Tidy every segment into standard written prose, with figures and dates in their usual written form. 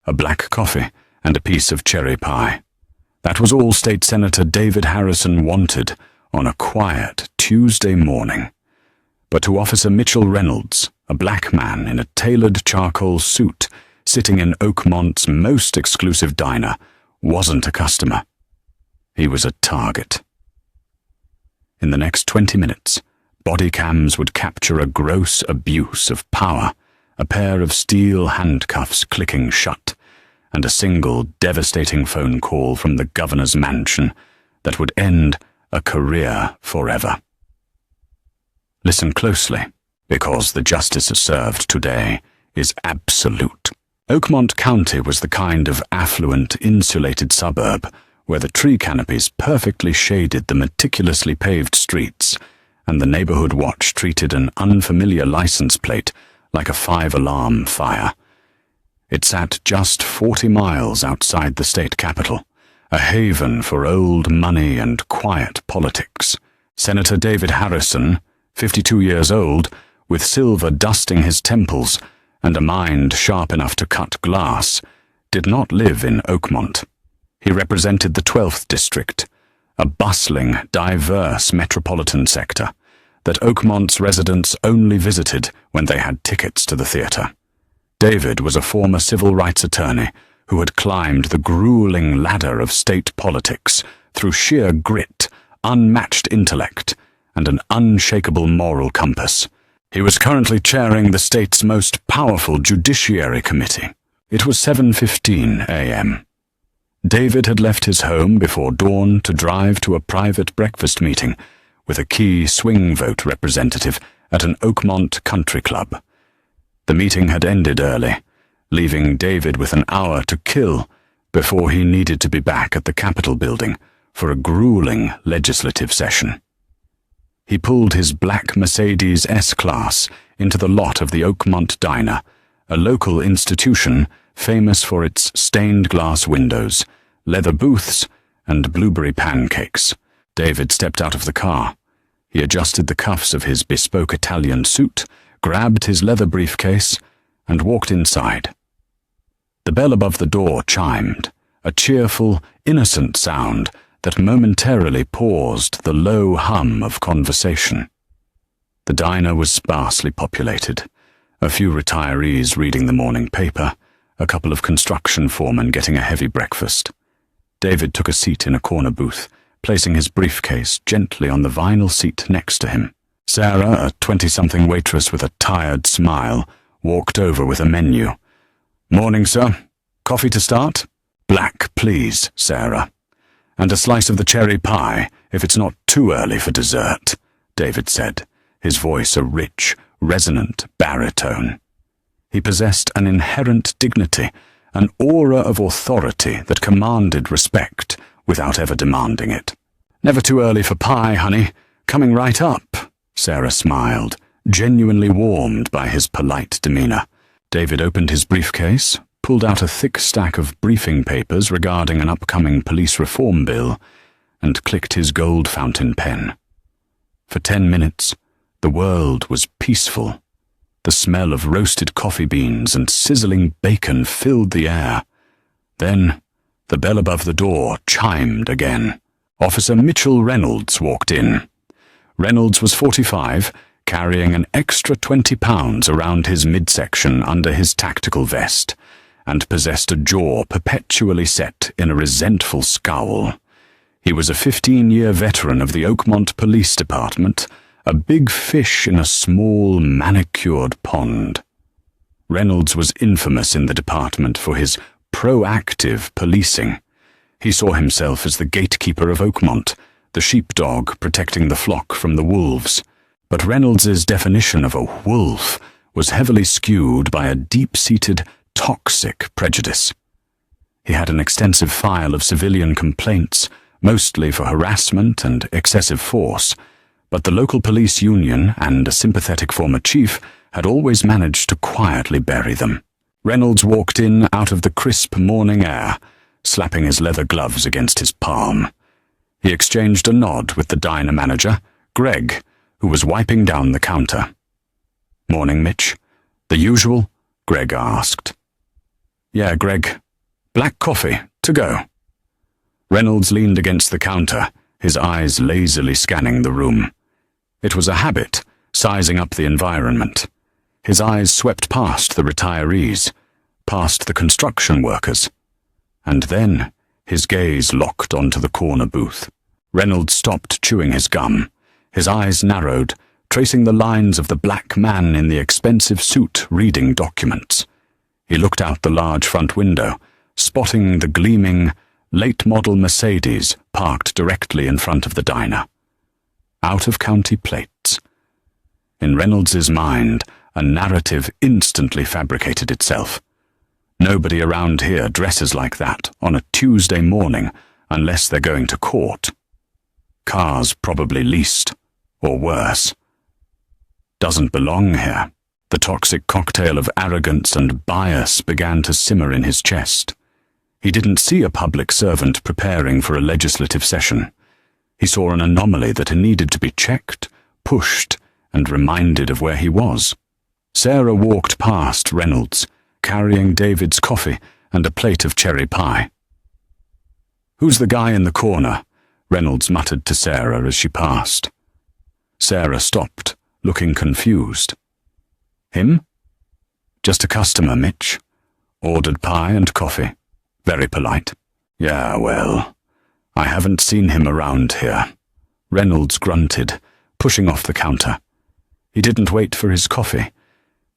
a black coffee, and a piece of cherry pie. That was all State Senator David Harrison wanted on a quiet Tuesday morning. But to Officer Mitchell Reynolds, a black man in a tailored charcoal suit sitting in Oakmont's most exclusive diner, wasn't a customer. He was a target. In the next 20 minutes, body cams would capture a gross abuse of power, a pair of steel handcuffs clicking shut, and a single devastating phone call from the governor's mansion that would end a career forever. Listen closely, because the justice served today is absolute. Oakmont County was the kind of affluent, insulated suburb where the tree canopies perfectly shaded the meticulously paved streets, and the neighborhood watch treated an unfamiliar license plate like a 5-alarm fire. It sat just 40 miles outside the state capital, a haven for old money and quiet politics. Senator David Harrison, 52 years old, with silver dusting his temples and a mind sharp enough to cut glass, did not live in Oakmont. He represented the 12th District, a bustling, diverse metropolitan sector that Oakmont's residents only visited when they had tickets to the theater. David was a former civil rights attorney who had climbed the grueling ladder of state politics through sheer grit, unmatched intellect, and an unshakable moral compass. He was currently chairing the state's most powerful judiciary committee. It was 7:15 a.m. David had left his home before dawn to drive to a private breakfast meeting with a key swing vote representative at an Oakmont country club. The meeting had ended early, leaving David with an hour to kill before he needed to be back at the Capitol building for a grueling legislative session. He pulled his black Mercedes S-Class into the lot of the Oakmont Diner, a local institution famous for its stained glass windows, leather booths, and blueberry pancakes. David stepped out of the car. He adjusted the cuffs of his bespoke Italian suit, grabbed his leather briefcase, and walked inside. The bell above the door chimed, a cheerful, innocent sound that momentarily paused the low hum of conversation. The diner was sparsely populated, a few retirees reading the morning paper, a couple of construction foremen getting a heavy breakfast. David took a seat in a corner booth, placing his briefcase gently on the vinyl seat next to him. Sarah, a 20-something waitress with a tired smile, walked over with a menu. "Morning, sir. Coffee to start?" "Black, please, Sarah. And a slice of the cherry pie, if it's not too early for dessert," David said, his voice a rich, resonant baritone. He possessed an inherent dignity, an aura of authority that commanded respect without ever demanding it. "Never too early for pie, honey. Coming right up," Sarah smiled, genuinely warmed by his polite demeanor. David opened his briefcase, pulled out a thick stack of briefing papers regarding an upcoming police reform bill, and clicked his gold fountain pen. For 10 minutes, the world was peaceful. The smell of roasted coffee beans and sizzling bacon filled the air. Then, the bell above the door chimed again. Officer Mitchell Reynolds walked in. Reynolds was 45, carrying an extra 20 pounds around his midsection under his tactical vest, and possessed a jaw perpetually set in a resentful scowl. He was a 15-year veteran of the Oakmont Police Department, a big fish in a small, manicured pond. Reynolds was infamous in the department for his proactive policing. He saw himself as the gatekeeper of Oakmont, the sheepdog protecting the flock from the wolves. But Reynolds's definition of a wolf was heavily skewed by a deep-seated, toxic prejudice. He had an extensive file of civilian complaints, mostly for harassment and excessive force, but the local police union and a sympathetic former chief had always managed to quietly bury them. Reynolds walked in out of the crisp morning air, slapping his leather gloves against his palm. He exchanged a nod with the diner manager, Greg, who was wiping down the counter. "Morning, Mitch. The usual?" Greg asked. "Yeah, Greg. Black coffee, to go." Reynolds leaned against the counter, his eyes lazily scanning the room. It was a habit, sizing up the environment. His eyes swept past the retirees, past the construction workers. And then his gaze locked onto the corner booth. Reynolds stopped chewing his gum. His eyes narrowed, tracing the lines of the black man in the expensive suit reading documents. He looked out the large front window, spotting the gleaming, late-model Mercedes parked directly in front of the diner. Out-of-county plates. In Reynolds's mind, a narrative instantly fabricated itself. Nobody around here dresses like that on a Tuesday morning unless they're going to court. Cars probably leased, or worse. Doesn't belong here. The toxic cocktail of arrogance and bias began to simmer in his chest. He didn't see a public servant preparing for a legislative session. He saw an anomaly that needed to be checked, pushed, and reminded of where he was. Sarah walked past Reynolds, carrying David's coffee and a plate of cherry pie. "Who's the guy in the corner?" Reynolds muttered to Sarah as she passed. Sarah stopped, looking confused. "Him?" "Just a customer, Mitch. Ordered pie and coffee. Very polite." "Yeah, well, I haven't seen him around here." Reynolds grunted, pushing off the counter. He didn't wait for his coffee.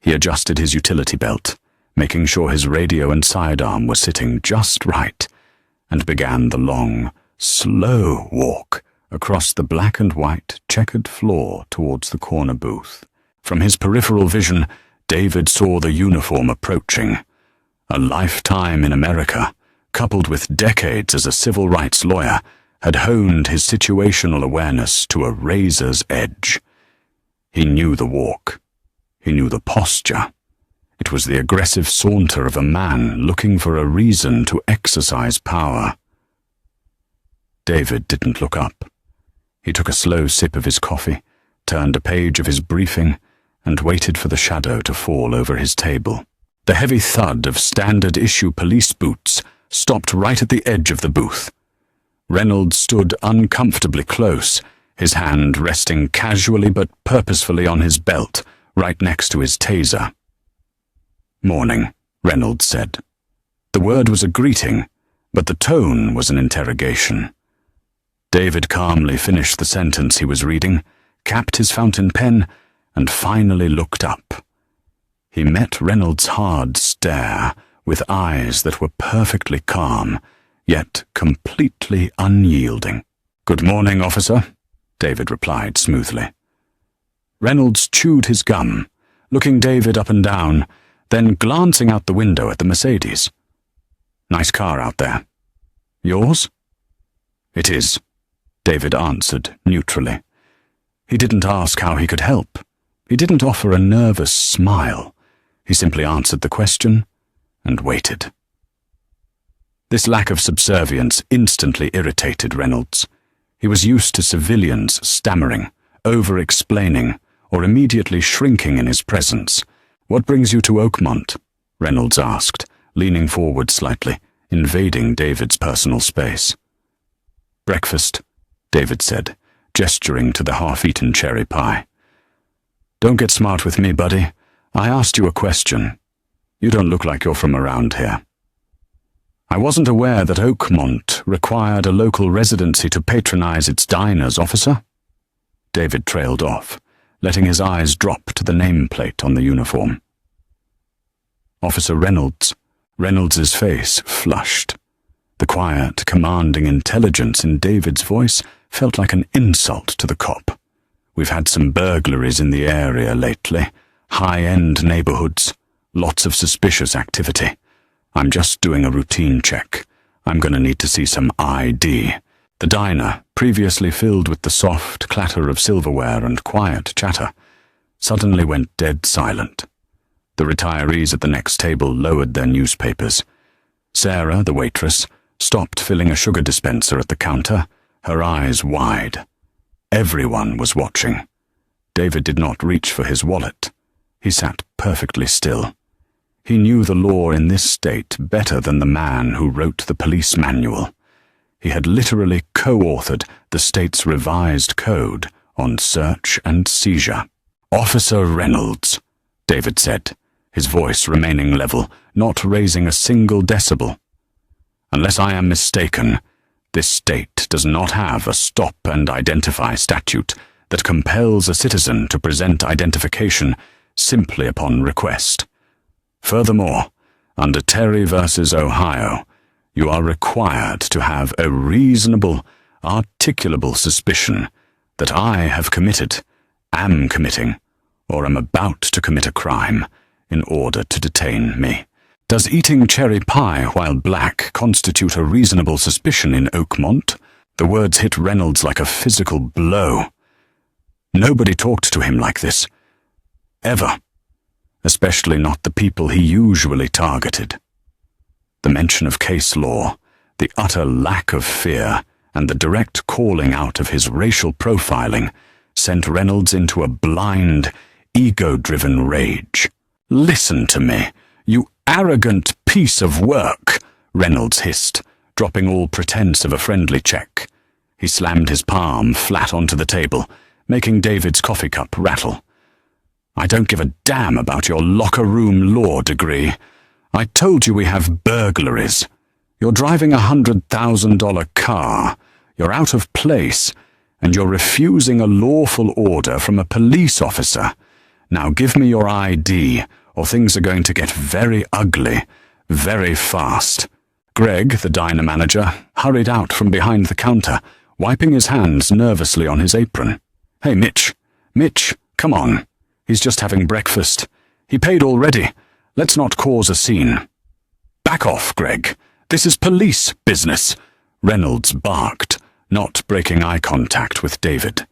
He adjusted his utility belt, making sure his radio and sidearm were sitting just right, and began the long, slow walk across the black and white checkered floor towards the corner booth. From his peripheral vision, David saw the uniform approaching. A lifetime in America, coupled with decades as a civil rights lawyer, had honed his situational awareness to a razor's edge. He knew the walk. He knew the posture. It was the aggressive saunter of a man looking for a reason to exercise power. David didn't look up. He took a slow sip of his coffee, turned a page of his briefing, and waited for the shadow to fall over his table. The heavy thud of standard-issue police boots stopped right at the edge of the booth. Reynolds stood uncomfortably close, his hand resting casually but purposefully on his belt, right next to his taser. "Morning," Reynolds said. The word was a greeting, but the tone was an interrogation. David calmly finished the sentence he was reading, capped his fountain pen, and finally looked up. He met Reynolds' hard stare, with eyes that were perfectly calm, yet completely unyielding. "Good morning, officer," David replied smoothly. Reynolds chewed his gum, looking David up and down, then glancing out the window at the Mercedes. "Nice car out there." "Yours?" "It is," David answered neutrally. He didn't ask how he could help. He didn't offer a nervous smile. He simply answered the question and waited. This lack of subservience instantly irritated Reynolds. He was used to civilians stammering, over-explaining, or immediately shrinking in his presence. "What brings you to Oakmont?" Reynolds asked, leaning forward slightly, invading David's personal space. "Breakfast," David said, gesturing to the half-eaten cherry pie. "Don't get smart with me, buddy. I asked you a question. You don't look like you're from around here." "I wasn't aware that Oakmont required a local residency to patronize its diners, officer." David trailed off, letting his eyes drop to the nameplate on the uniform. "Officer Reynolds." Reynolds's face flushed. The quiet, commanding intelligence in David's voice felt like an insult to the cop. "We've had some burglaries in the area lately. High-end neighborhoods. Lots of suspicious activity. I'm just doing a routine check. I'm going to need to see some ID." The diner, previously filled with the soft clatter of silverware and quiet chatter, suddenly went dead silent. The retirees at the next table lowered their newspapers. Sarah, the waitress, stopped filling a sugar dispenser at the counter, her eyes wide. Everyone was watching. David did not reach for his wallet. He sat perfectly still. He knew the law in this state better than the man who wrote the police manual. He had literally co-authored the state's revised code on search and seizure. "Officer Reynolds," David said, his voice remaining level, not raising a single decibel. "Unless I am mistaken, this state does not have a stop and identify statute that compels a citizen to present identification simply upon request. Furthermore, under Terry v. Ohio, you are required to have a reasonable, articulable suspicion that I have committed, am committing, or am about to commit a crime in order to detain me." Does eating cherry pie while black constitute a reasonable suspicion in Oakmont? The words hit Reynolds like a physical blow. Nobody talked to him like this. Ever. Especially not the people he usually targeted. The mention of case law, the utter lack of fear, and the direct calling out of his racial profiling sent Reynolds into a blind, ego-driven rage. "Listen to me, you arrogant piece of work," Reynolds hissed, dropping all pretense of a friendly check. He slammed his palm flat onto the table, making David's coffee cup rattle. "I don't give a damn about your locker room law degree. I told you we have burglaries. You're driving a $100,000 car. You're out of place, and you're refusing a lawful order from a police officer. Now give me your ID, or things are going to get very ugly, very fast." Greg, the diner manager, hurried out from behind the counter, wiping his hands nervously on his apron. "Hey, Mitch, come on. He's just having breakfast. He paid already. Let's not cause a scene." "Back off, Greg. This is police business," Reynolds barked, not breaking eye contact with David.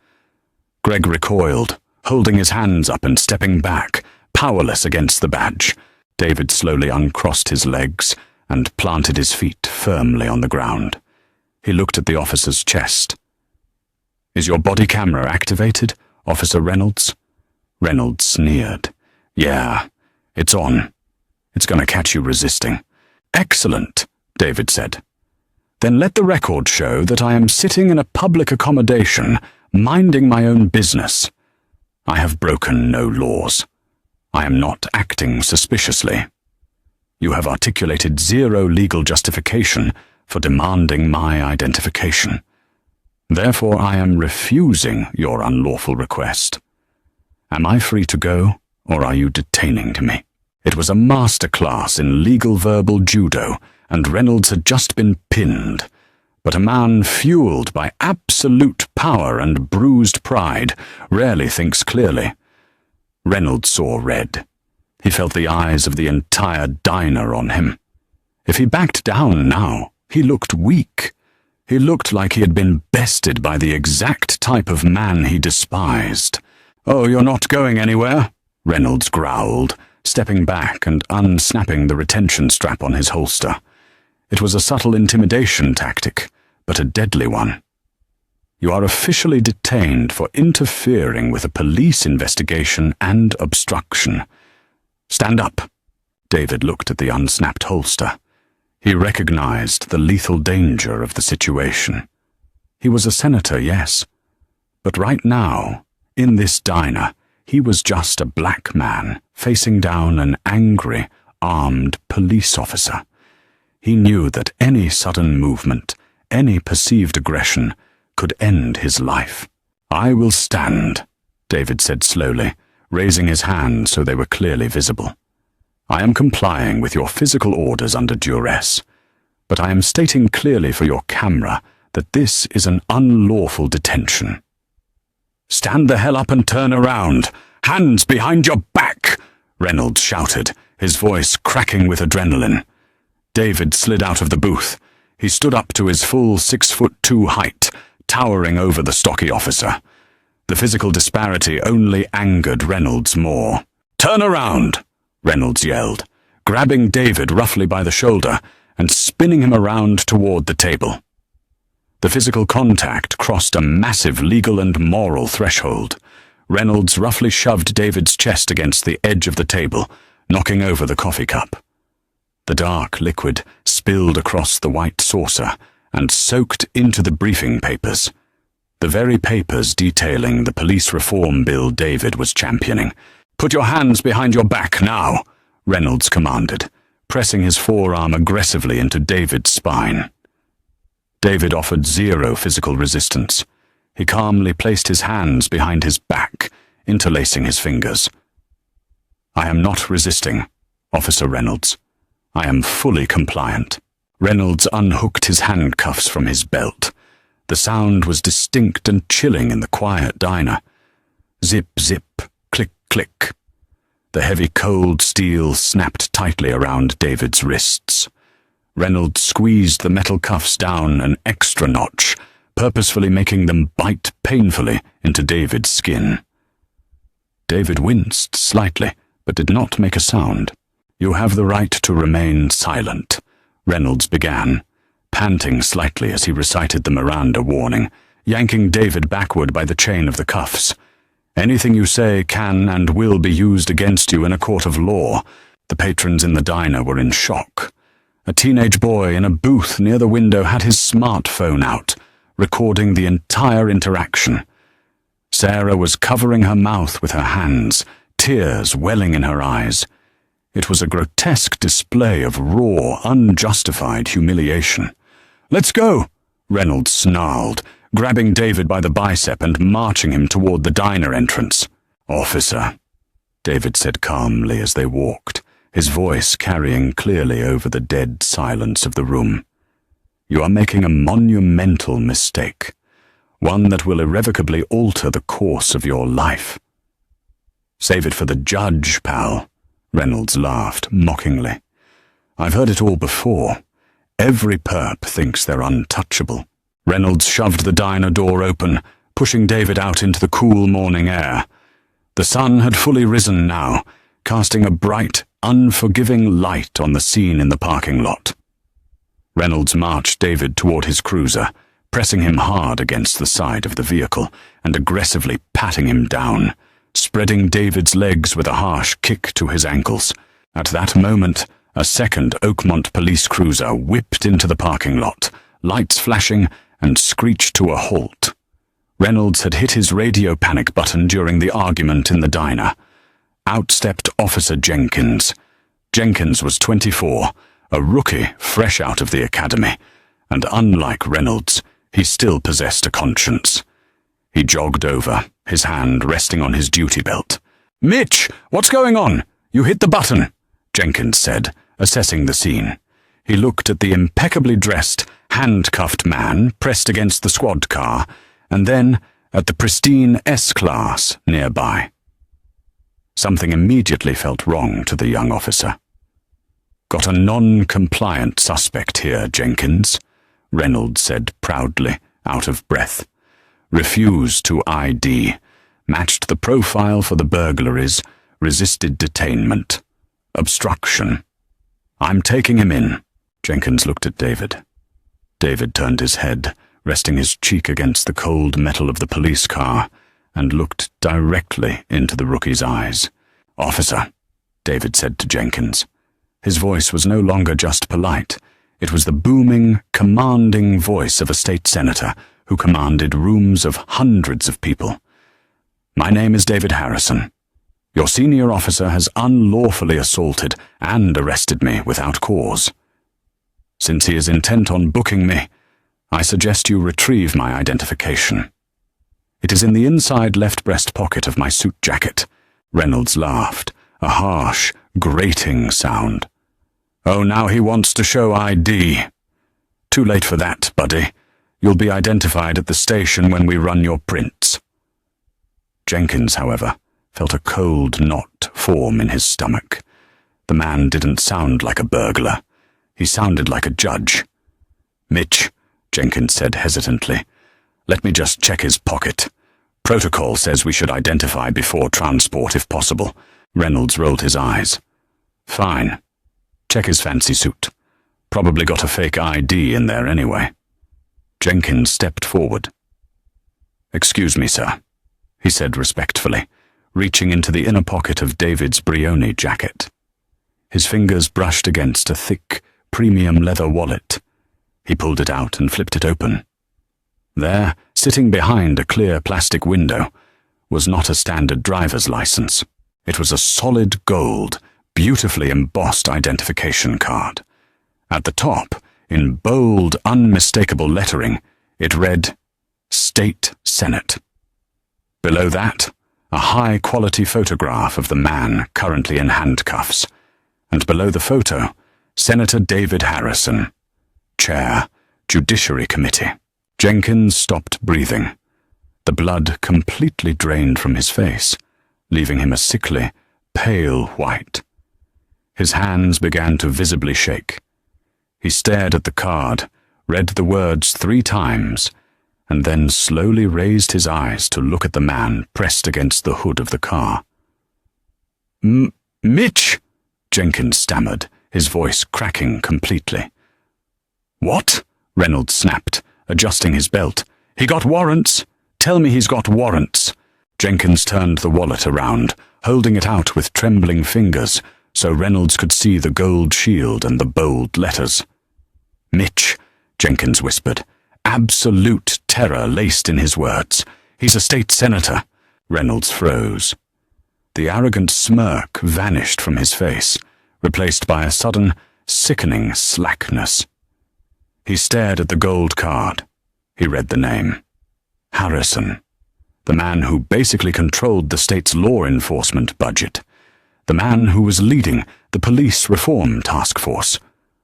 Greg recoiled, holding his hands up and stepping back, powerless against the badge. David slowly uncrossed his legs and planted his feet firmly on the ground. He looked at the officer's chest. "Is your body camera activated, Officer Reynolds?" Reynolds sneered. "Yeah, it's on. It's going to catch you resisting." "Excellent," David said. "Then let the record show that I am sitting in a public accommodation, minding my own business. I have broken no laws. I am not acting suspiciously. You have articulated zero legal justification for demanding my identification. Therefore, I am refusing your unlawful request. Am I free to go, or are you detaining me?" It was a masterclass in legal verbal judo, and Reynolds had just been pinned. But a man fueled by absolute power and bruised pride rarely thinks clearly. Reynolds saw red. He felt the eyes of the entire diner on him. If he backed down now, he looked weak. He looked like he had been bested by the exact type of man he despised. "Oh, you're not going anywhere?" Reynolds growled, stepping back and unsnapping the retention strap on his holster. It was a subtle intimidation tactic, but a deadly one. "You are officially detained for interfering with a police investigation and obstruction. Stand up." David looked at the unsnapped holster. He recognized the lethal danger of the situation. He was a senator, yes, but right now, in this diner, he was just a black man facing down an angry, armed police officer. He knew that any sudden movement, any perceived aggression, could end his life. "I will stand," David said slowly, raising his hands so they were clearly visible. "I am complying with your physical orders under duress, but I am stating clearly for your camera that this is an unlawful detention." "Stand the hell up and turn around! Hands behind your back!" Reynolds shouted, his voice cracking with adrenaline. David slid out of the booth. He stood up to his full 6'2" height, towering over the stocky officer. The physical disparity only angered Reynolds more. "Turn around!" Reynolds yelled, grabbing David roughly by the shoulder and spinning him around toward the table. The physical contact crossed a massive legal and moral threshold. Reynolds roughly shoved David's chest against the edge of the table, knocking over the coffee cup. The dark liquid spilled across the white saucer and soaked into the briefing papers. The very papers detailing the police reform bill David was championing. "Put your hands behind your back now," Reynolds commanded, pressing his forearm aggressively into David's spine. David offered zero physical resistance. He calmly placed his hands behind his back, interlacing his fingers. "I am not resisting, Officer Reynolds. I am fully compliant." Reynolds unhooked his handcuffs from his belt. The sound was distinct and chilling in the quiet diner. Zip, zip, click, click. The heavy cold steel snapped tightly around David's wrists. Reynolds squeezed the metal cuffs down an extra notch, purposefully making them bite painfully into David's skin. David winced slightly, but did not make a sound. "You have the right to remain silent," Reynolds began, panting slightly as he recited the Miranda warning, yanking David backward by the chain of the cuffs. "Anything you say can and will be used against you in a court of law." The patrons in the diner were in shock. A teenage boy in a booth near the window had his smartphone out, recording the entire interaction. Sarah was covering her mouth with her hands, tears welling in her eyes. It was a grotesque display of raw, unjustified humiliation. "Let's go," Reynolds snarled, grabbing David by the bicep and marching him toward the diner entrance. "Officer," David said calmly as they walked, his voice carrying clearly over the dead silence of the room. "You are making a monumental mistake, one that will irrevocably alter the course of your life." "Save it for the judge, pal," Reynolds laughed mockingly. "I've heard it all before. Every perp thinks they're untouchable." Reynolds shoved the diner door open, pushing David out into the cool morning air. The sun had fully risen now, casting a bright, unforgiving light on the scene in the parking lot. Reynolds marched David toward his cruiser, pressing him hard against the side of the vehicle and aggressively patting him down, spreading David's legs with a harsh kick to his ankles. At that moment, a second Oakmont police cruiser whipped into the parking lot, lights flashing, and screeched to a halt. Reynolds had hit his radio panic button during the argument in the diner. Out stepped Officer Jenkins. Jenkins was 24, a rookie fresh out of the academy, and unlike Reynolds, he still possessed a conscience. He jogged over, his hand resting on his duty belt. "Mitch, what's going on? You hit the button," Jenkins said, assessing the scene. He looked at the impeccably dressed, handcuffed man pressed against the squad car, and then at the pristine S-Class nearby. Something immediately felt wrong to the young officer. "Got a non-compliant suspect here, Jenkins," Reynolds said proudly, out of breath. "Refused to ID, matched the profile for the burglaries, resisted detainment. Obstruction. I'm taking him in." Jenkins looked at David. David turned his head, resting his cheek against the cold metal of the police car, and looked directly into the rookie's eyes. "Officer," David said to Jenkins. His voice was no longer just polite. It was the booming, commanding voice of a state senator who commanded rooms of hundreds of people. "My name is David Harrison. Your senior officer has unlawfully assaulted and arrested me without cause. Since he is intent on booking me, I suggest you retrieve my identification. It is in the inside left breast pocket of my suit jacket." Reynolds laughed, a harsh, grating sound. "Oh, now he wants to show ID. Too late for that, buddy. You'll be identified at the station when we run your prints." Jenkins, however, felt a cold knot form in his stomach. The man didn't sound like a burglar. He sounded like a judge. "Mitch," Jenkins said hesitantly, "let me just check his pocket. Protocol says we should identify before transport if possible." Reynolds rolled his eyes. "Fine. Check his fancy suit. Probably got a fake ID in there anyway." Jenkins stepped forward. "Excuse me, sir," he said respectfully, reaching into the inner pocket of David's Brioni jacket. His fingers brushed against a thick, premium leather wallet. He pulled it out and flipped it open. There, sitting behind a clear plastic window, was not a standard driver's license. It was a solid gold, beautifully embossed identification card. At the top, in bold, unmistakable lettering, it read, State Senate. Below that, a high-quality photograph of the man currently in handcuffs, and below the photo, Senator David Harrison, Chair, Judiciary Committee. Jenkins stopped breathing. The blood completely drained from his face, leaving him a sickly, pale white. His hands began to visibly shake. He stared at the card, read the words 3 times, and then slowly raised his eyes to look at the man pressed against the hood of the car. Mitch, Jenkins stammered, his voice cracking completely. What? Reynolds snapped, adjusting his belt. He got warrants. Tell me he's got warrants. Jenkins turned the wallet around, holding it out with trembling fingers, so Reynolds could see the gold shield and the bold letters. Mitch, Jenkins whispered, absolute terror laced in his words. He's a state senator. Reynolds froze. The arrogant smirk vanished from his face, replaced by a sudden, sickening slackness. He stared at the gold card. He read the name. Harrison. The man who basically controlled the state's law enforcement budget. The man who was leading the police reform task force.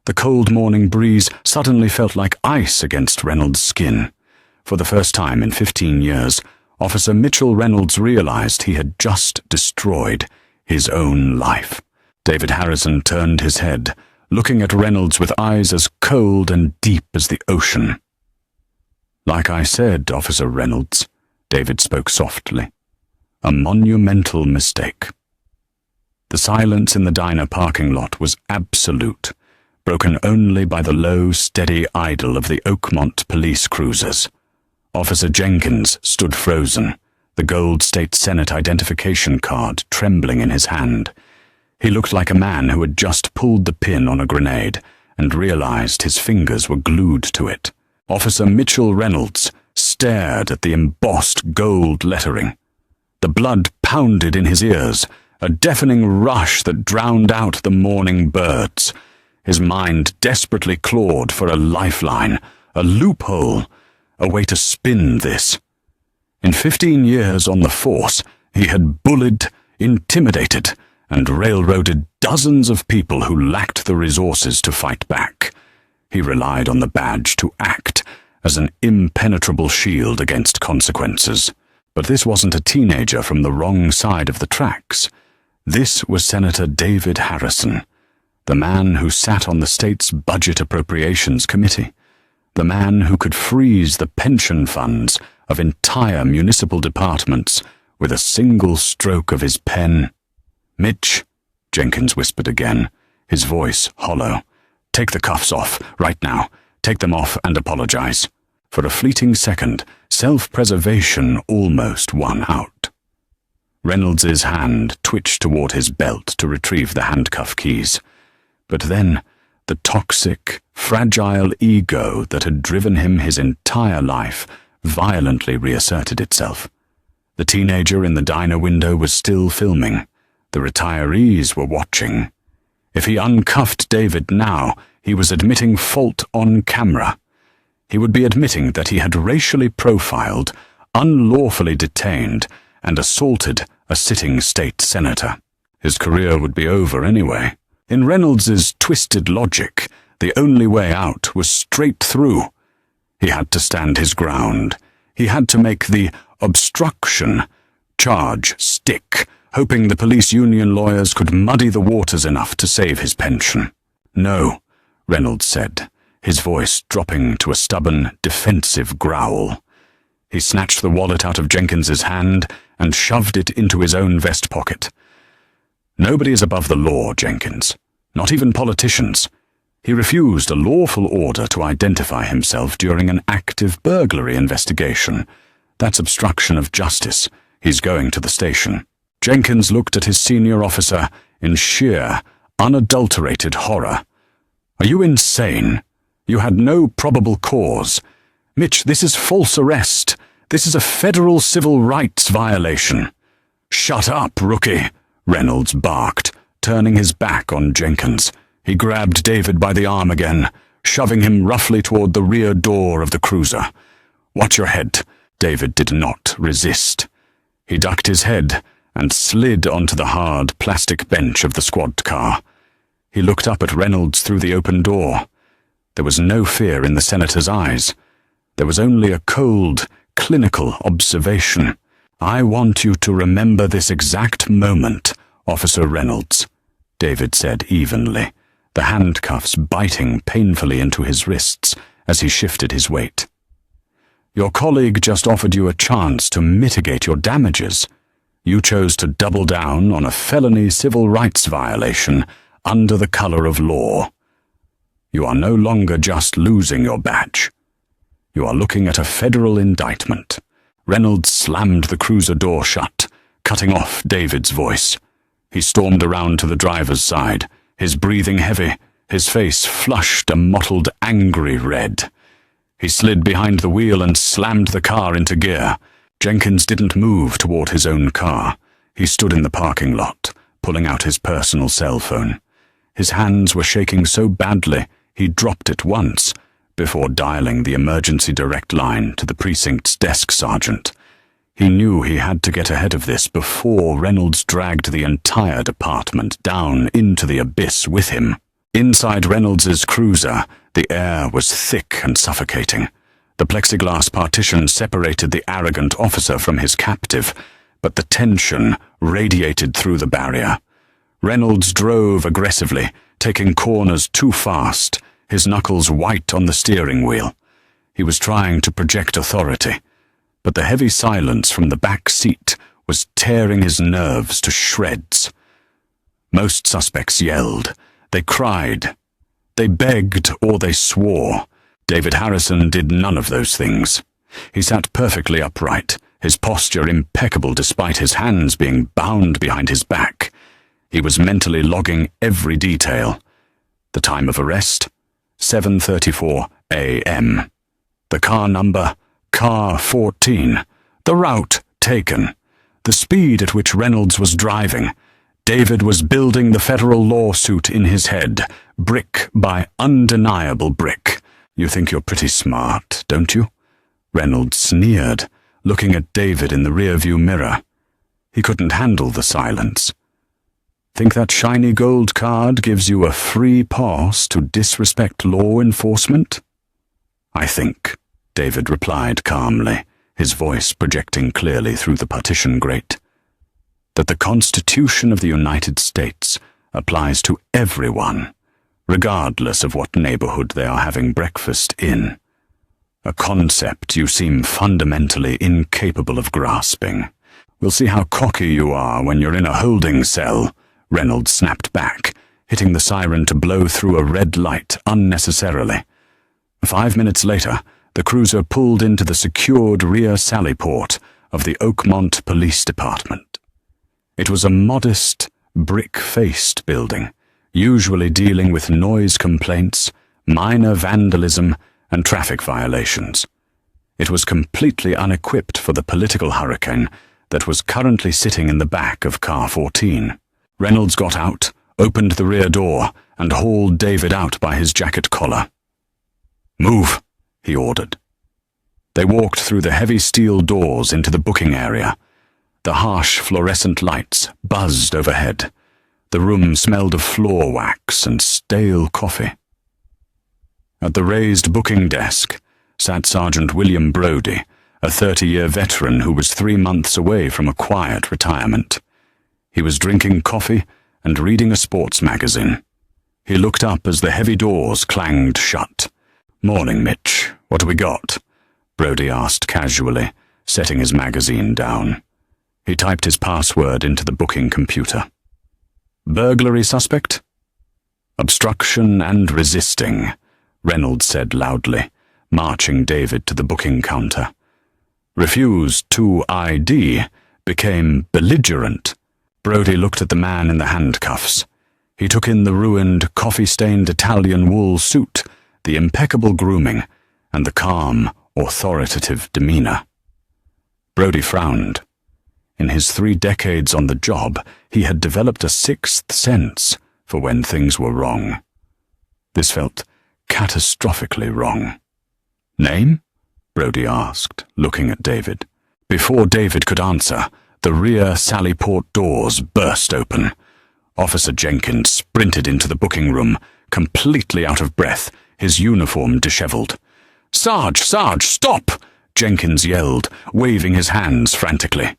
The cold morning breeze suddenly felt like ice against Reynolds' skin. For the first time in 15 years, Officer Mitchell Reynolds realized he had just destroyed his own life. David Harrison turned his head, looking at Reynolds with eyes as cold and deep as the ocean. Like I said, Officer Reynolds, David spoke softly. A monumental mistake. The silence in the diner parking lot was absolute, broken only by the low, steady idle of the Oakmont police cruisers. Officer Jenkins stood frozen, the gold state senate identification card trembling in his hand. He looked like a man who had just pulled the pin on a grenade and realized his fingers were glued to it. Officer Mitchell Reynolds stared at the embossed gold lettering. The blood pounded in his ears, a deafening rush that drowned out the morning birds. His mind desperately clawed for a lifeline, a loophole, a way to spin this. In 15 years on the force, he had bullied, intimidated, and railroaded dozens of people who lacked the resources to fight back. He relied on the badge to act as an impenetrable shield against consequences. But this wasn't a teenager from the wrong side of the tracks. This was Senator David Harrison, the man who sat on the state's Budget Appropriations Committee, the man who could freeze the pension funds of entire municipal departments with a single stroke of his pen. Mitch, Jenkins whispered again, his voice hollow. Take the cuffs off, right now. Take them off and apologize. For a fleeting second, self-preservation almost won out. Reynolds's hand twitched toward his belt to retrieve the handcuff keys. But then, the toxic, fragile ego that had driven him his entire life violently reasserted itself. The teenager in the diner window was still filming. The retirees were watching. If he uncuffed David now, he was admitting fault on camera. He would be admitting that he had racially profiled, unlawfully detained, and assaulted a sitting state senator. His career would be over anyway. In Reynolds's twisted logic, the only way out was straight through. He had to stand his ground. He had to make the obstruction charge stick, hoping the police union lawyers could muddy the waters enough to save his pension. No, Reynolds said, his voice dropping to a stubborn, defensive growl. He snatched the wallet out of Jenkins's hand and shoved it into his own vest pocket. Nobody is above the law, Jenkins. Not even politicians. He refused a lawful order to identify himself during an active burglary investigation. That's obstruction of justice. He's going to the station. Jenkins looked at his senior officer in sheer, unadulterated horror. "Are you insane? You had no probable cause. Mitch, this is false arrest. This is a federal civil rights violation." "Shut up, rookie," Reynolds barked, turning his back on Jenkins. He grabbed David by the arm again, shoving him roughly toward the rear door of the cruiser. "Watch your head." David did not resist. He ducked his head and slid onto the hard plastic bench of the squad car. He looked up at Reynolds through the open door. There was no fear in the senator's eyes. There was only a cold, clinical observation. "I want you to remember this exact moment, Officer Reynolds," David said evenly, the handcuffs biting painfully into his wrists as he shifted his weight. "Your colleague just offered you a chance to mitigate your damages. You chose to double down on a felony civil rights violation under the color of law. You are no longer just losing your badge. You are looking at a federal indictment." Reynolds slammed the cruiser door shut, cutting off David's voice. He stormed around to the driver's side, his breathing heavy, his face flushed a mottled, angry red. He slid behind the wheel and slammed the car into gear. Jenkins didn't move toward his own car. He stood in the parking lot, pulling out his personal cell phone. His hands were shaking so badly he dropped it once, before dialing the emergency direct line to the precinct's desk sergeant. He knew he had to get ahead of this before Reynolds dragged the entire department down into the abyss with him. Inside Reynolds's cruiser, the air was thick and suffocating. The plexiglass partition separated the arrogant officer from his captive, but the tension radiated through the barrier. Reynolds drove aggressively, taking corners too fast, his knuckles white on the steering wheel. He was trying to project authority, but the heavy silence from the back seat was tearing his nerves to shreds. Most suspects yelled. They cried. They begged or they swore. David Harrison did none of those things. He sat perfectly upright, his posture impeccable despite his hands being bound behind his back. He was mentally logging every detail. The time of arrest, 7:34 a.m. The car number, car 14. The route taken. The speed at which Reynolds was driving. David was building the federal lawsuit in his head, brick by undeniable brick. "You think you're pretty smart, don't you?" Reynolds sneered, looking at David in the rearview mirror. He couldn't handle the silence. "Think that shiny gold card gives you a free pass to disrespect law enforcement?" "I think," David replied calmly, his voice projecting clearly through the partition grate, "that the Constitution of the United States applies to everyone, regardless of what neighborhood they are having breakfast in. A concept you seem fundamentally incapable of grasping. We'll see how cocky you are when you're in a holding cell," Reynolds snapped back, hitting the siren to blow through a red light unnecessarily. 5 minutes later, the cruiser pulled into the secured rear sally port of the Oakmont Police Department. It was a modest, brick-faced building, usually dealing with noise complaints, minor vandalism, and traffic violations. It was completely unequipped for the political hurricane that was currently sitting in the back of car 14. Reynolds got out, opened the rear door, and hauled David out by his jacket collar. "Move," he ordered. They walked through the heavy steel doors into the booking area. The harsh fluorescent lights buzzed overhead. The room smelled of floor wax and stale coffee. At the raised booking desk sat Sergeant William Brody, a 30-year veteran who was 3 months away from a quiet retirement. He was drinking coffee and reading a sports magazine. He looked up as the heavy doors clanged shut. "Morning, Mitch. What do we got?" Brody asked casually, setting his magazine down. He typed his password into the booking computer. "Burglary suspect?" "Obstruction and resisting," Reynolds said loudly, marching David to the booking counter. "Refused to ID, became belligerent." Brody looked at the man in the handcuffs. He took in the ruined, coffee-stained Italian wool suit, the impeccable grooming, and the calm, authoritative demeanor. Brody frowned. In his 3 decades on the job, he had developed a sixth sense for when things were wrong. This felt catastrophically wrong. "Name?" Brody asked, looking at David. Before David could answer, the rear Sallyport doors burst open. Officer Jenkins sprinted into the booking room, completely out of breath, his uniform disheveled. "Sarge! Sarge! Stop!" Jenkins yelled, waving his hands frantically.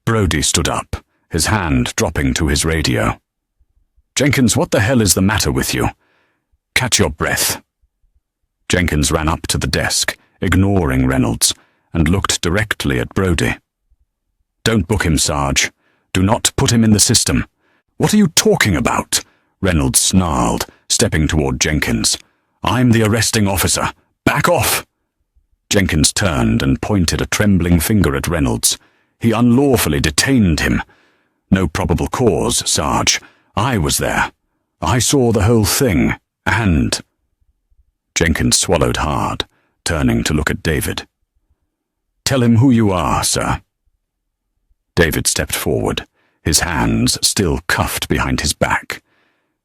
Brody stood up, his hand dropping to his radio. "Jenkins, what the hell is the matter with you? Catch your breath." Jenkins ran up to the desk, ignoring Reynolds, and looked directly at Brody. "Don't book him, Sarge. Do not put him in the system." "What are you talking about?" Reynolds snarled, stepping toward Jenkins. "I'm the arresting officer. Back off!" Jenkins turned and pointed a trembling finger at Reynolds. "He unlawfully detained him. No probable cause, Sarge. I was there. I saw the whole thing, and—" Jenkins swallowed hard, turning to look at David. "Tell him who you are, sir." David stepped forward, his hands still cuffed behind his back.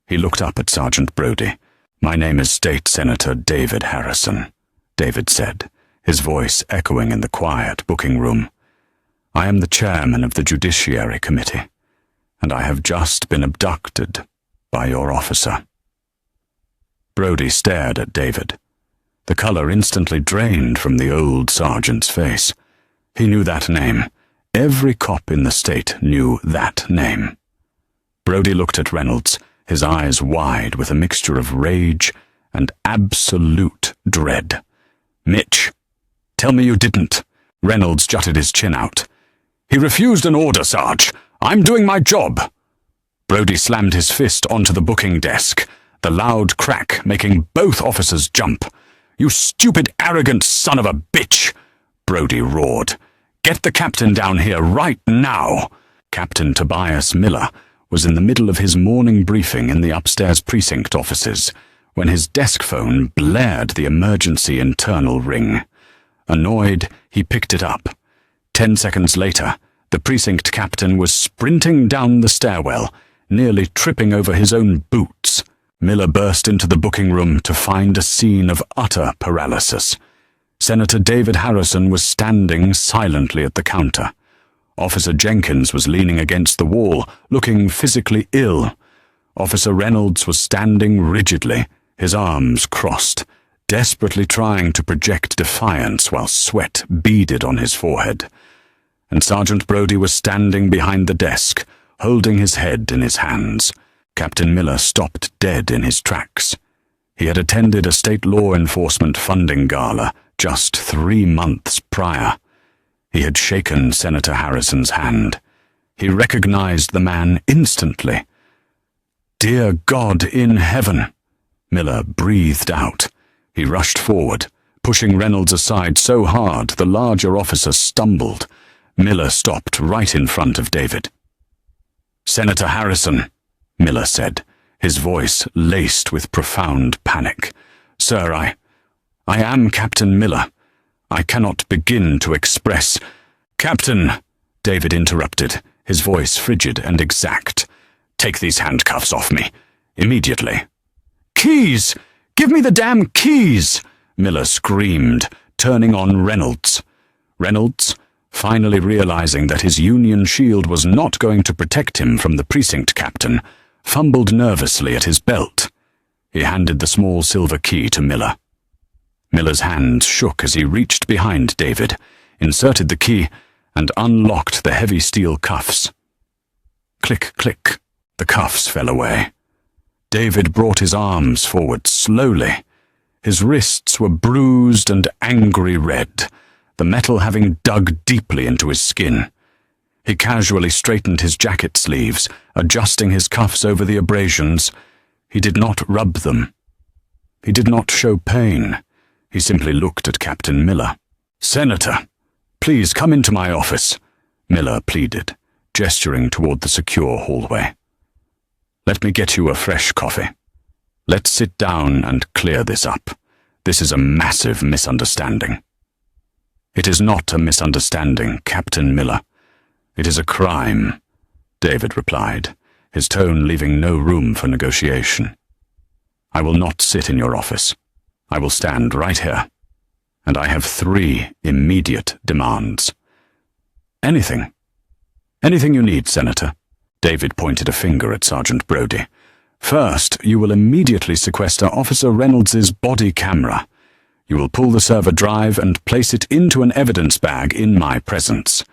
He looked up at Sergeant Brody. "My name is State Senator David Harrison," David said, his voice echoing in the quiet booking room. "I am the chairman of the Judiciary Committee, and I have just been abducted by your officer." Brody stared at David. The color instantly drained from the old sergeant's face. He knew that name. Every cop in the state knew that name. Brody looked at Reynolds, his eyes wide with a mixture of rage and absolute dread. "Mitch, tell me you didn't." Reynolds jutted his chin out. "He refused an order, Sarge. I'm doing my job." Brody slammed his fist onto the booking desk, the loud crack making both officers jump. "You stupid, arrogant son of a bitch!" Brody roared. "Get the captain down here right now!" Captain Tobias Miller was in the middle of his morning briefing in the upstairs precinct offices when his desk phone blared the emergency internal ring. Annoyed, he picked it up. 10 seconds later, the precinct captain was sprinting down the stairwell, nearly tripping over his own boots. Miller burst into the booking room to find a scene of utter paralysis. Senator David Harrison was standing silently at the counter. Officer Jenkins was leaning against the wall, looking physically ill. Officer Reynolds was standing rigidly, his arms crossed, desperately trying to project defiance while sweat beaded on his forehead. And Sergeant Brody was standing behind the desk, holding his head in his hands. Captain Miller stopped dead in his tracks. He had attended a state law enforcement funding gala just 3 months prior. He had shaken Senator Harrison's hand. He recognized the man instantly. "Dear God in heaven!" Miller breathed out. He rushed forward, pushing Reynolds aside so hard the larger officer stumbled. Miller stopped right in front of David. "Senator Harrison," Miller said, his voice laced with profound panic. "Sir, I am Captain Miller. I cannot begin to express—" "Captain," David interrupted, his voice frigid and exact. "Take these handcuffs off me. Immediately." "Keys! Give me the damn keys!" Miller screamed, turning on Reynolds. Reynolds, finally realizing that his Union shield was not going to protect him from the precinct captain, fumbled nervously at his belt. He handed the small silver key to Miller. Miller's hands shook as he reached behind David, inserted the key, and unlocked the heavy steel cuffs. Click, click, the cuffs fell away. David brought his arms forward slowly. His wrists were bruised and angry red, the metal having dug deeply into his skin. He casually straightened his jacket sleeves, adjusting his cuffs over the abrasions. He did not rub them. He did not show pain. He simply looked at Captain Miller. "Senator, please come into my office," Miller pleaded, gesturing toward the secure hallway. Let me get you a fresh coffee. Let's sit down and clear this up. This is a massive misunderstanding." "It is not a misunderstanding, Captain Miller. It is a crime," David replied, his tone leaving no room for negotiation. "I will not sit in your office. I will stand right here. And I have 3 immediate demands." "Anything. Anything you need, Senator." David pointed a finger at Sergeant Brody. "First, you will immediately sequester Officer Reynolds's body camera. You will pull the server drive and place it into an evidence bag in my presence.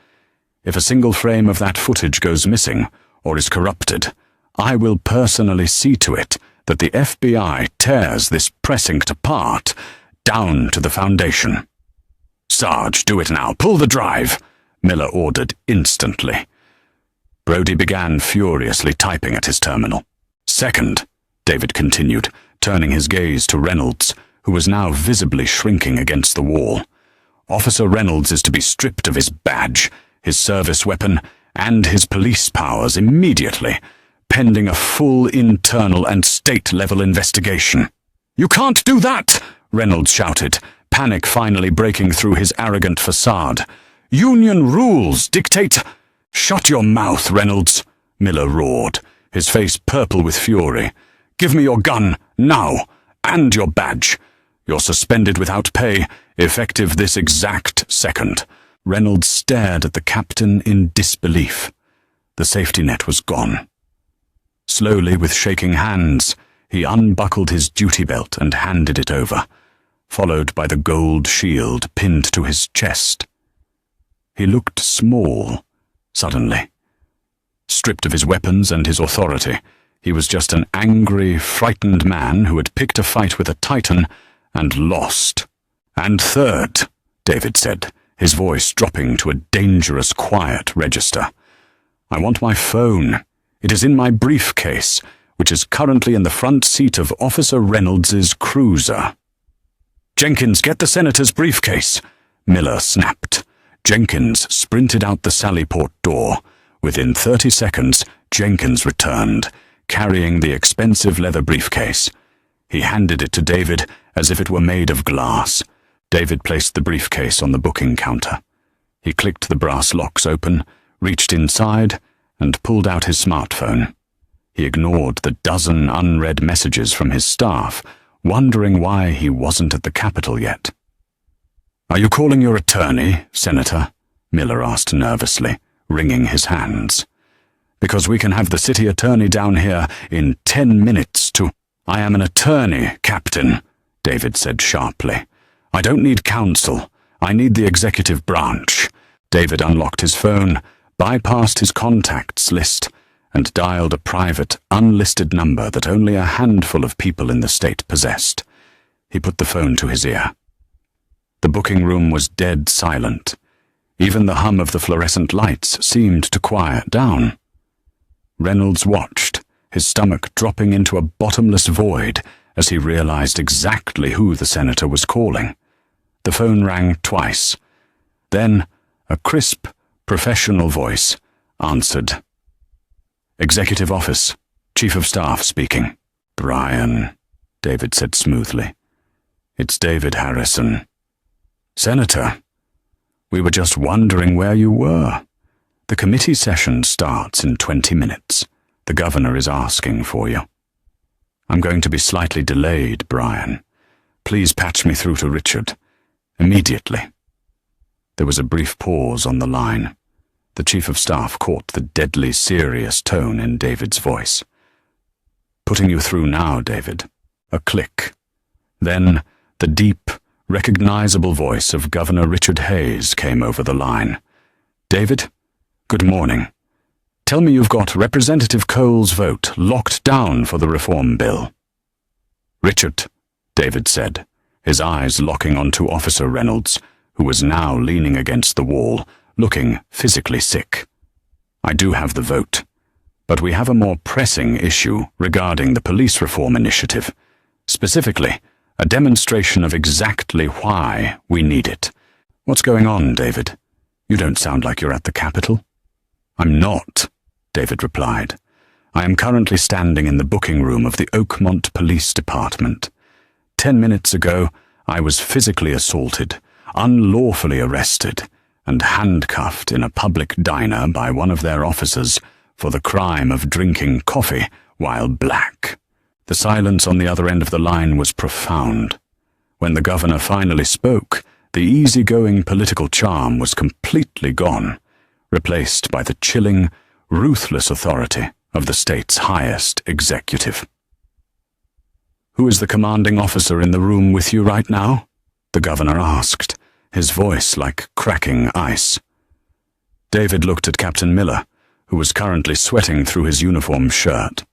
If a single frame of that footage goes missing or is corrupted, I will personally see to it that the FBI tears this precinct apart, down to the foundation." "Sarge, do it now. Pull the drive," Miller ordered instantly. Brody began furiously typing at his terminal. "Second," David continued, turning his gaze to Reynolds, who was now visibly shrinking against the wall. "Officer Reynolds is to be stripped of his badge, his service weapon, and his police powers immediately, pending a full internal and state-level investigation." "You can't do that!" Reynolds shouted, panic finally breaking through his arrogant facade. "Union rules dictate—" "Shut your mouth, Reynolds," Miller roared, his face purple with fury. "Give me your gun, now, and your badge. You're suspended without pay, effective this exact second." Reynolds stared at the captain in disbelief. The safety net was gone. Slowly, with shaking hands, he unbuckled his duty belt and handed it over, followed by the gold shield pinned to his chest. He looked small, suddenly. Stripped of his weapons and his authority, he was just an angry, frightened man who had picked a fight with a titan and lost. "And third," David said, his voice dropping to a dangerous quiet register, "I want my phone. It is in my briefcase, which is currently in the front seat of Officer Reynolds's cruiser." "Jenkins, get the senator's briefcase," Miller snapped. Jenkins sprinted out the Sallyport door. Within 30 seconds, Jenkins returned, carrying the expensive leather briefcase. He handed it to David as if it were made of glass. David placed the briefcase on the booking counter. He clicked the brass locks open, reached inside, and pulled out his smartphone. He ignored the dozen unread messages from his staff, wondering why he wasn't at the Capitol yet. "Are you calling your attorney, Senator?" Miller asked nervously, wringing his hands. "Because we can have the city attorney down here in 10 minutes to—" "I am an attorney, Captain," David said sharply. "I don't need counsel. I need the executive branch." David unlocked his phone, bypassed his contacts list, and dialed a private, unlisted number that only a handful of people in the state possessed. He put the phone to his ear. The booking room was dead silent. Even the hum of the fluorescent lights seemed to quiet down. Reynolds watched, his stomach dropping into a bottomless void as he realized exactly who the senator was calling. The phone rang twice. Then a crisp, professional voice answered. "Executive Office, Chief of Staff speaking." "Brian," David said smoothly. "It's David Harrison." "Senator, we were just wondering where you were. The committee session starts in 20 minutes. The governor is asking for you." "I'm going to be slightly delayed, Brian. Please patch me through to Richard. Immediately." There was a brief pause on the line. The Chief of Staff caught the deadly serious tone in David's voice. "Putting you through now, David." A click. Then the deep, recognizable voice of Governor Richard Hayes came over the line. "David, good morning. Tell me you've got Representative Cole's vote locked down for the reform bill." "Richard," David said, his eyes locking onto Officer Reynolds, who was now leaning against the wall, looking physically sick. "I do have the vote, but we have a more pressing issue regarding the police reform initiative. Specifically, a demonstration of exactly why we need it." "What's going on, David? You don't sound like you're at the Capitol." "I'm not," David replied. I am currently standing in the booking room of the Oakmont Police Department. 10 minutes ago, I was physically assaulted, unlawfully arrested, and handcuffed in a public diner by one of their officers for the crime of drinking coffee while black. The silence on the other end of the line was profound. When the governor finally spoke, the easygoing political charm was completely gone, replaced by the chilling, ruthless authority of the state's highest executive. "Who is the commanding officer in the room with you right now?" the governor asked, his voice like cracking ice. David looked at Captain Miller, who was currently sweating through his uniform shirt.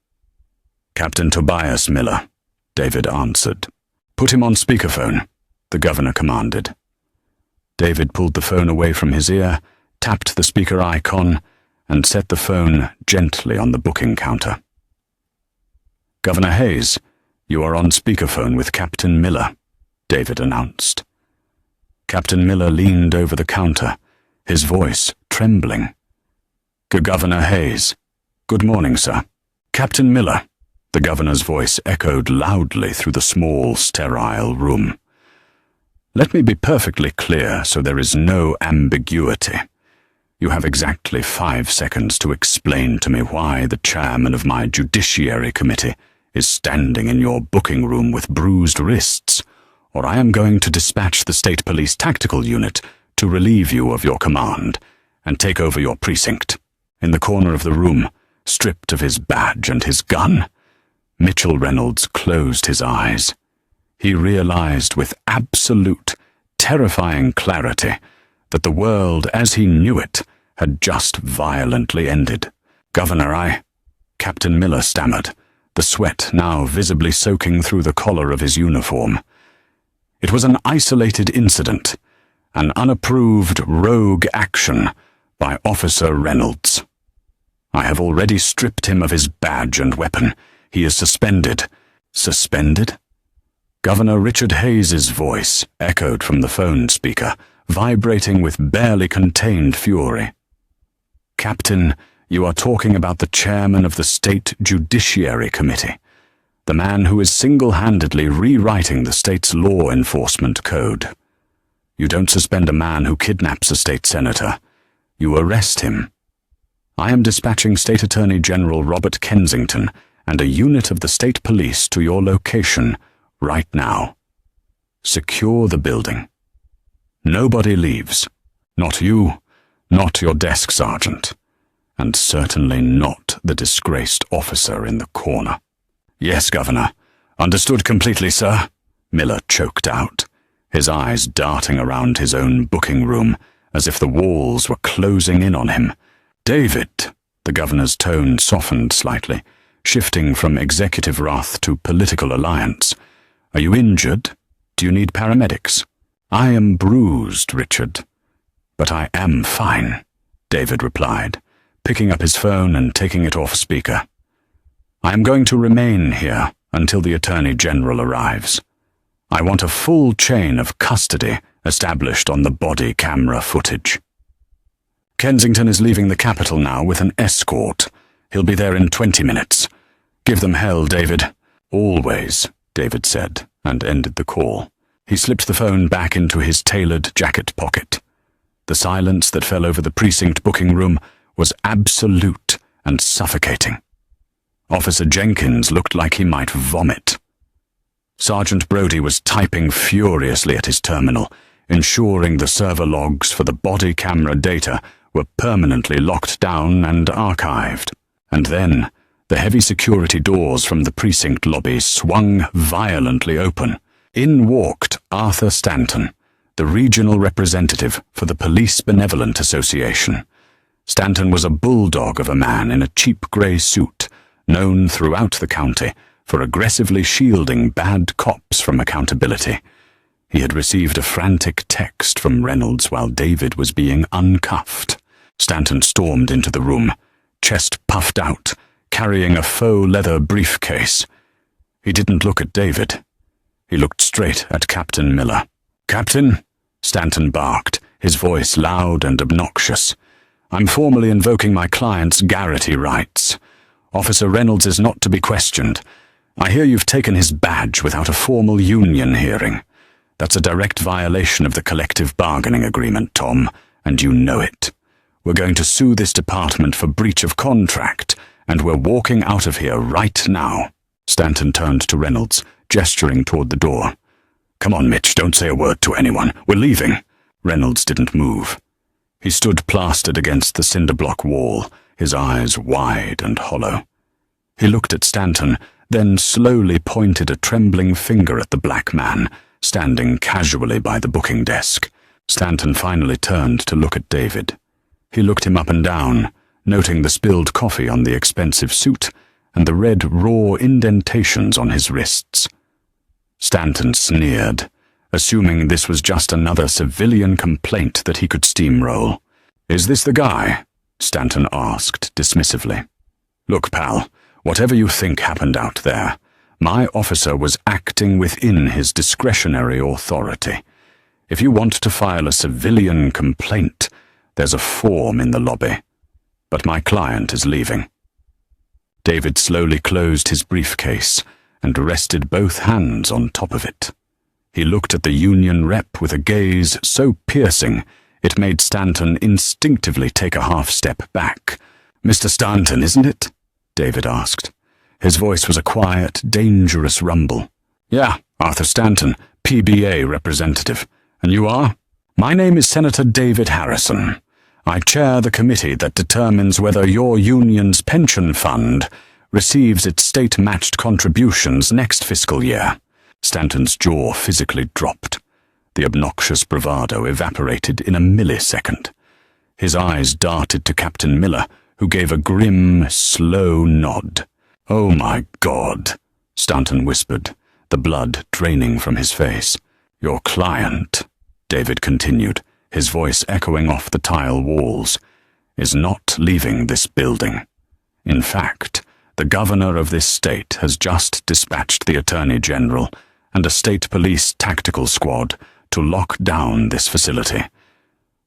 "Captain Tobias Miller," David answered. "Put him on speakerphone," the governor commanded. David pulled the phone away from his ear, tapped the speaker icon, and set the phone gently on the booking counter. "Governor Hayes, you are on speakerphone with Captain Miller," David announced. Captain Miller leaned over the counter, his voice trembling. "Governor Hayes. Good morning, sir." "Captain Miller," the governor's voice echoed loudly through the small, sterile room. "Let me be perfectly clear so there is no ambiguity. You have exactly 5 seconds to explain to me why the chairman of my Judiciary Committee is standing in your booking room with bruised wrists, or I am going to dispatch the State Police Tactical Unit to relieve you of your command and take over your precinct." In the corner of the room, stripped of his badge and his gun, Mitchell Reynolds closed his eyes. He realized with absolute, terrifying clarity that the world as he knew it had just violently ended. "Governor, Captain Miller stammered, the sweat now visibly soaking through the collar of his uniform. "It was an isolated incident, an unapproved rogue action by Officer Reynolds. I have already stripped him of his badge and weapon. He is suspended." "Suspended?" Governor Richard Hayes's voice echoed from the phone speaker, vibrating with barely contained fury. "Captain, you are talking about the chairman of the State Judiciary Committee, the man who is single-handedly rewriting the state's law enforcement code. You don't suspend a man who kidnaps a state senator. You arrest him. I am dispatching State Attorney General Robert Kensington and a unit of the state police to your location right now. Secure the building. Nobody leaves. Not you, not your desk sergeant, and certainly not the disgraced officer in the corner." "Yes, Governor. Understood completely, sir," Miller choked out, his eyes darting around his own booking room as if the walls were closing in on him. "David," the governor's tone softened slightly, shifting from executive wrath to political alliance. "Are you injured? Do you need paramedics?" "I am bruised, Richard, but I am fine," David replied, picking up his phone and taking it off speaker. "I am going to remain here until the Attorney General arrives. I want a full chain of custody established on the body camera footage. Kensington is leaving the capital now with an escort. He'll be there in 20 minutes. Give them hell, David." "Always," David said, and ended the call. He slipped the phone back into his tailored jacket pocket. The silence that fell over the precinct booking room was absolute and suffocating. Officer Jenkins looked like he might vomit. Sergeant Brody was typing furiously at his terminal, ensuring the server logs for the body camera data were permanently locked down and archived. And then, the heavy security doors from the precinct lobby swung violently open. In walked Arthur Stanton, the regional representative for the Police Benevolent Association. Stanton was a bulldog of a man in a cheap grey suit, known throughout the county for aggressively shielding bad cops from accountability. He had received a frantic text from Reynolds while David was being uncuffed. Stanton stormed into the room, chest puffed out, carrying a faux leather briefcase. He didn't look at David. He looked straight at Captain Miller. "Captain," Stanton barked, his voice loud and obnoxious, "I'm formally invoking my client's garrity rights. Officer Reynolds is not to be questioned. I hear you've taken his badge without a formal union hearing. That's a direct violation of the collective bargaining agreement, Tom, and you know it. We're going to sue this department for breach of contract, and we're walking out of here right now." Stanton turned to Reynolds, gesturing toward the door. "Come on, Mitch, don't say a word to anyone. We're leaving." Reynolds didn't move. He stood plastered against the cinder-block wall, his eyes wide and hollow. He looked at Stanton, then slowly pointed a trembling finger at the black man, standing casually by the booking desk. Stanton finally turned to look at David. He looked him up and down, noting the spilled coffee on the expensive suit and the red raw indentations on his wrists. Stanton sneered, assuming this was just another civilian complaint that he could steamroll. "Is this the guy?" Stanton asked dismissively. "Look, pal, whatever you think happened out there, my officer was acting within his discretionary authority. If you want to file a civilian complaint, there's a form in the lobby. But my client is leaving." David slowly closed his briefcase and rested both hands on top of it. He looked at the union rep with a gaze so piercing it made Stanton instinctively take a half step back. "Mr. Stanton, isn't it?" David asked. His voice was a quiet, dangerous rumble. "Yeah, Arthur Stanton, PBA representative. And you are?" "My name is Senator David Harrison. I chair the committee that determines whether your union's pension fund receives its state-matched contributions next fiscal year." Stanton's jaw physically dropped. The obnoxious bravado evaporated in a millisecond. His eyes darted to Captain Miller, who gave a grim, slow nod. "Oh my God," Stanton whispered, the blood draining from his face. "Your client," David continued, his voice echoing off the tile walls, "is not leaving this building. In fact, the governor of this state has just dispatched the Attorney General and a state police tactical squad to lock down this facility.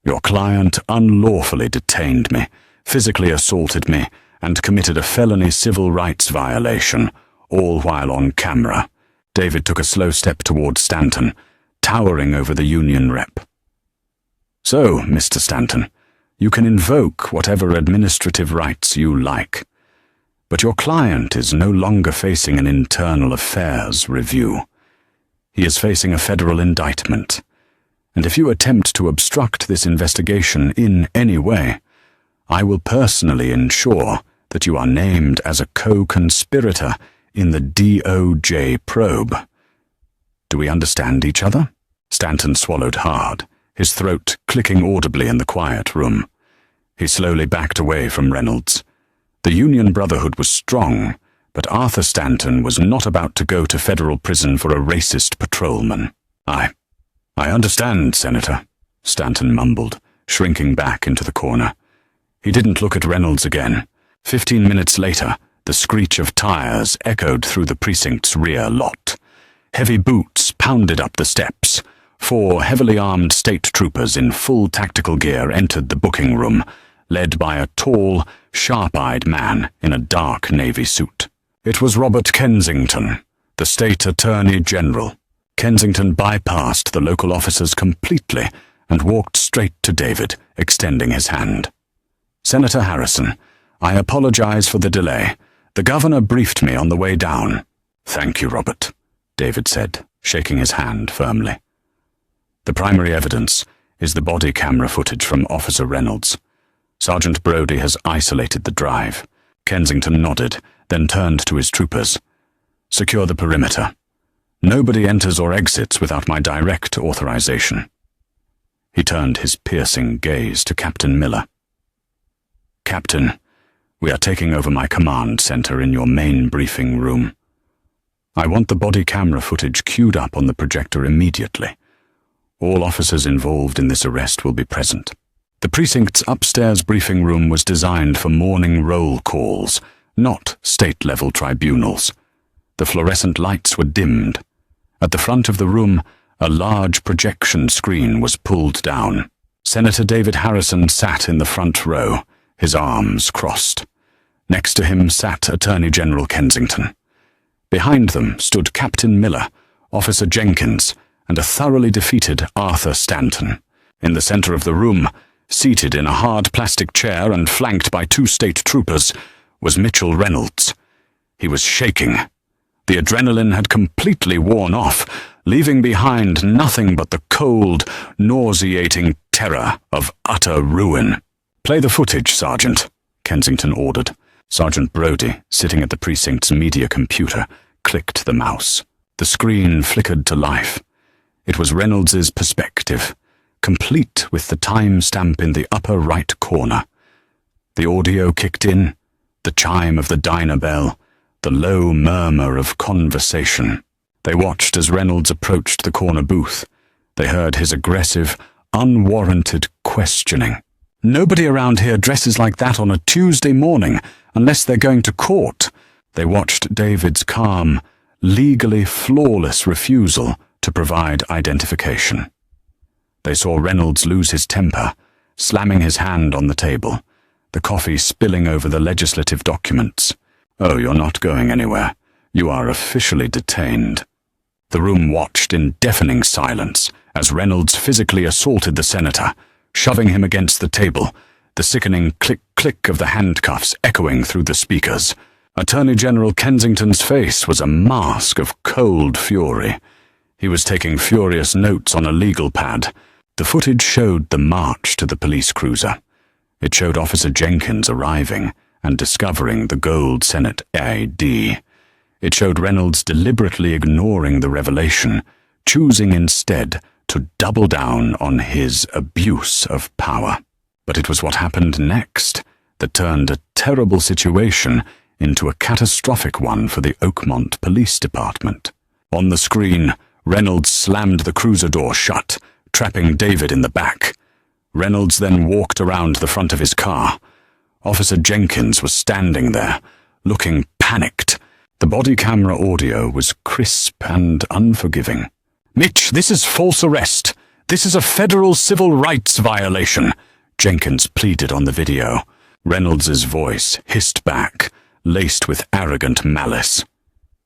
Your client unlawfully detained me, physically assaulted me, and committed a felony civil rights violation, all while on camera." David took a slow step toward Stanton, towering over the union rep. "So, Mr. Stanton, you can invoke whatever administrative rights you like. But your client is no longer facing an internal affairs review. He is facing a federal indictment. And if you attempt to obstruct this investigation in any way, I will personally ensure that you are named as a co-conspirator in the DOJ probe. Do we understand each other?" Stanton swallowed hard, his throat clicking audibly in the quiet room. He slowly backed away from Reynolds. The Union Brotherhood was strong, but Arthur Stanton was not about to go to federal prison for a racist patrolman. I understand, Senator," Stanton mumbled, shrinking back into the corner. He didn't look at Reynolds again. 15 minutes later, the screech of tires echoed through the precinct's rear lot. Heavy boots pounded up the steps. 4 heavily armed state troopers in full tactical gear entered the booking room, led by a tall, sharp-eyed man in a dark navy suit. It was Robert Kensington, the state attorney general. Kensington bypassed the local officers completely and walked straight to David, extending his hand. "Senator Harrison, I apologize for the delay. The governor briefed me on the way down." "Thank you, Robert," David said, shaking his hand firmly. "The primary evidence is the body camera footage from Officer Reynolds. Sergeant Brody has isolated the drive." Kensington nodded, then turned to his troopers. "Secure the perimeter. Nobody enters or exits without my direct authorization." He turned his piercing gaze to Captain Miller. "Captain, we are taking over my command center in your main briefing room. I want the body camera footage queued up on the projector immediately. All officers involved in this arrest will be present." The precinct's upstairs briefing room was designed for morning roll calls, not state-level tribunals. The fluorescent lights were dimmed. At the front of the room, a large projection screen was pulled down. Senator David Harrison sat in the front row, his arms crossed. Next to him sat Attorney General Kensington. Behind them stood Captain Miller, Officer Jenkins, and a thoroughly defeated Arthur Stanton. In the center of the room, seated in a hard plastic chair and flanked by 2 state troopers, was Mitchell Reynolds. He was shaking. The adrenaline had completely worn off, leaving behind nothing but the cold, nauseating terror of utter ruin. "Play the footage, Sergeant," Kensington ordered. Sergeant Brodie, sitting at the precinct's media computer, clicked the mouse. The screen flickered to life. It was Reynolds's perspective, complete with the timestamp in the upper right corner. The audio kicked in, the chime of the diner bell, the low murmur of conversation. They watched as Reynolds approached the corner booth. They heard his aggressive, unwarranted questioning. "Nobody around here dresses like that on a Tuesday morning, unless they're going to court." They watched David's calm, legally flawless refusal to provide identification. They saw Reynolds lose his temper, slamming his hand on the table, the coffee spilling over the legislative documents. "Oh, you're not going anywhere. You are officially detained." The room watched in deafening silence as Reynolds physically assaulted the senator, shoving him against the table, the sickening click-click of the handcuffs echoing through the speakers. Attorney General Kensington's face was a mask of cold fury. He was taking furious notes on a legal pad. The footage showed the march to the police cruiser. It showed Officer Jenkins arriving and discovering the gold Senate ID. It showed Reynolds deliberately ignoring the revelation, choosing instead to double down on his abuse of power. But it was what happened next that turned a terrible situation into a catastrophic one for the Oakmont Police Department. On the screen, Reynolds slammed the cruiser door shut, trapping David in the back. Reynolds then walked around the front of his car. Officer Jenkins was standing there, looking panicked. The body camera audio was crisp and unforgiving. "Mitch, this is false arrest. This is a federal civil rights violation," Jenkins pleaded on the video. Reynolds's voice hissed back, laced with arrogant malice.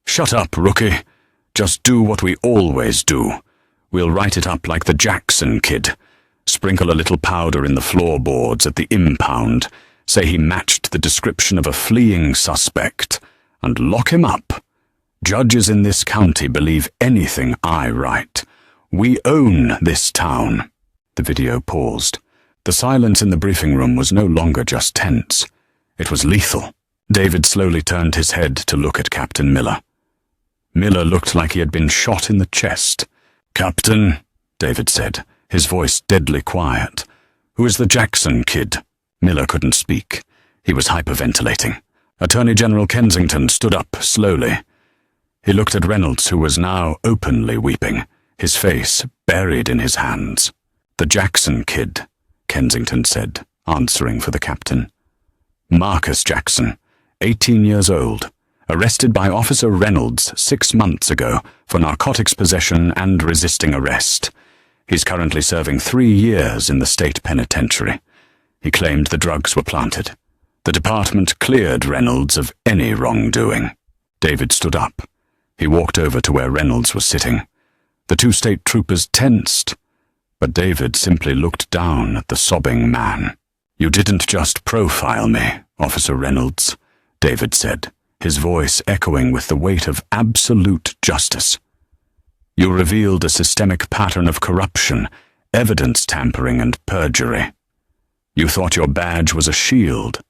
"Shut up, rookie. Just do what we always do. We'll write it up like the Jackson kid. Sprinkle a little powder in the floorboards at the impound, say he matched the description of a fleeing suspect, and lock him up. Judges in this county believe anything I write. We own this town." The video paused. The silence in the briefing room was no longer just tense. It was lethal. David slowly turned his head to look at Captain Miller. Miller looked like he had been shot in the chest. "Captain," David said, his voice deadly quiet. "Who is the Jackson kid?" Miller couldn't speak. He was hyperventilating. Attorney General Kensington stood up slowly. He looked at Reynolds, who was now openly weeping, his face buried in his hands. "The Jackson kid," Kensington said, answering for the captain. "Marcus Jackson, 18 years old, arrested by Officer Reynolds 6 months ago for narcotics possession and resisting arrest. He's currently serving 3 years in the state penitentiary. He claimed the drugs were planted. The department cleared Reynolds of any wrongdoing." David stood up. He walked over to where Reynolds was sitting. The 2 state troopers tensed, but David simply looked down at the sobbing man. "You didn't just profile me, Officer Reynolds," David said, his voice echoing with the weight of absolute justice. "You revealed a systemic pattern of corruption, evidence tampering, and perjury. You thought your badge was a shield,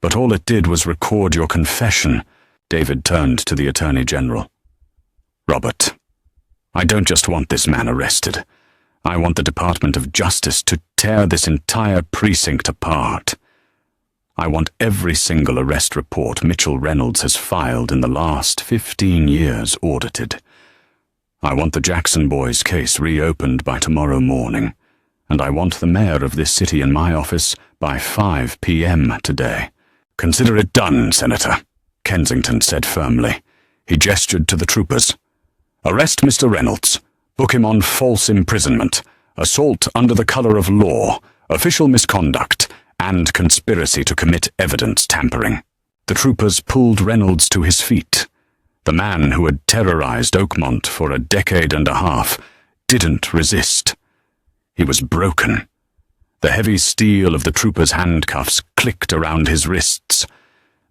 but all it did was record your confession." David turned to the Attorney General. "Robert, I don't just want this man arrested. I want the Department of Justice to tear this entire precinct apart. I want every single arrest report Mitchell Reynolds has filed in the last 15 years audited. I want the Jackson boys' case reopened by tomorrow morning, and I want the mayor of this city in my office by 5 p.m. today." "Consider it done, Senator," Kensington said firmly. He gestured to the troopers. "Arrest Mr. Reynolds. Book him on false imprisonment, assault under the color of law, official misconduct, and conspiracy to commit evidence tampering." The troopers pulled Reynolds to his feet. The man who had terrorized Oakmont for a decade and a half didn't resist. He was broken. The heavy steel of the troopers' handcuffs clicked around his wrists.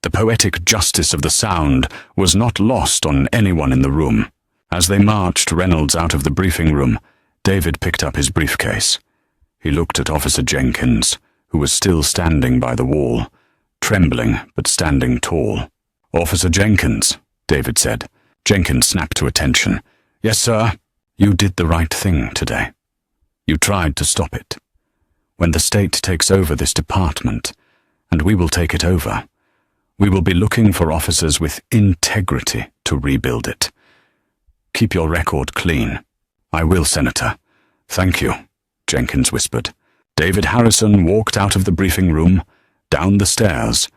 The poetic justice of the sound was not lost on anyone in the room. As they marched Reynolds out of the briefing room, David picked up his briefcase. He looked at Officer Jenkins, who was still standing by the wall, trembling but standing tall. "Officer Jenkins," David said. Jenkins snapped to attention. "Yes, sir." "You did the right thing today. You tried to stop it. When the state takes over this department, and we will take it over, we will be looking for officers with integrity to rebuild it. Keep your record clean." "I will, Senator. Thank you," Jenkins whispered. David Harrison walked out of the briefing room, down the stairs,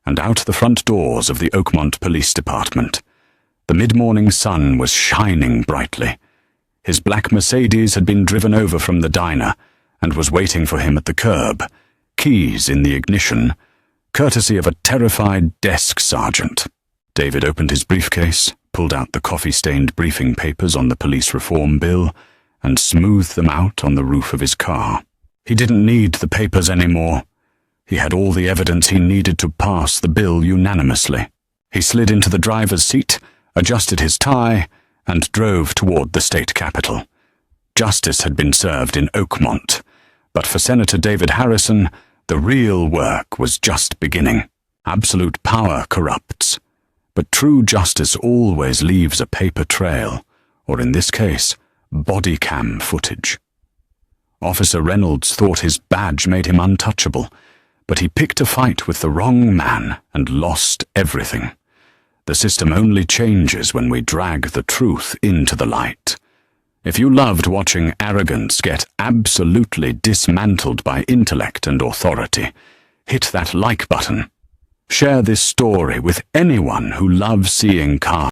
and out the front doors of the Oakmont Police Department. The mid-morning sun was shining brightly. His black Mercedes had been driven over from the diner and was waiting for him at the curb, keys in the ignition, courtesy of a terrified desk sergeant. David opened his briefcase, pulled out the coffee-stained briefing papers on the police reform bill, and smoothed them out on the roof of his car. He didn't need the papers anymore. He had all the evidence he needed to pass the bill unanimously. He slid into the driver's seat, adjusted his tie, and drove toward the state capitol. Justice had been served in Oakmont, but for Senator David Harrison, the real work was just beginning. Absolute power corrupts, but true justice always leaves a paper trail, or in this case, body cam footage. Officer Reynolds thought his badge made him untouchable, but he picked a fight with the wrong man and lost everything. The system only changes when we drag the truth into the light. If you loved watching arrogance get absolutely dismantled by intellect and authority, hit that like button. Share this story with anyone who loves seeing cars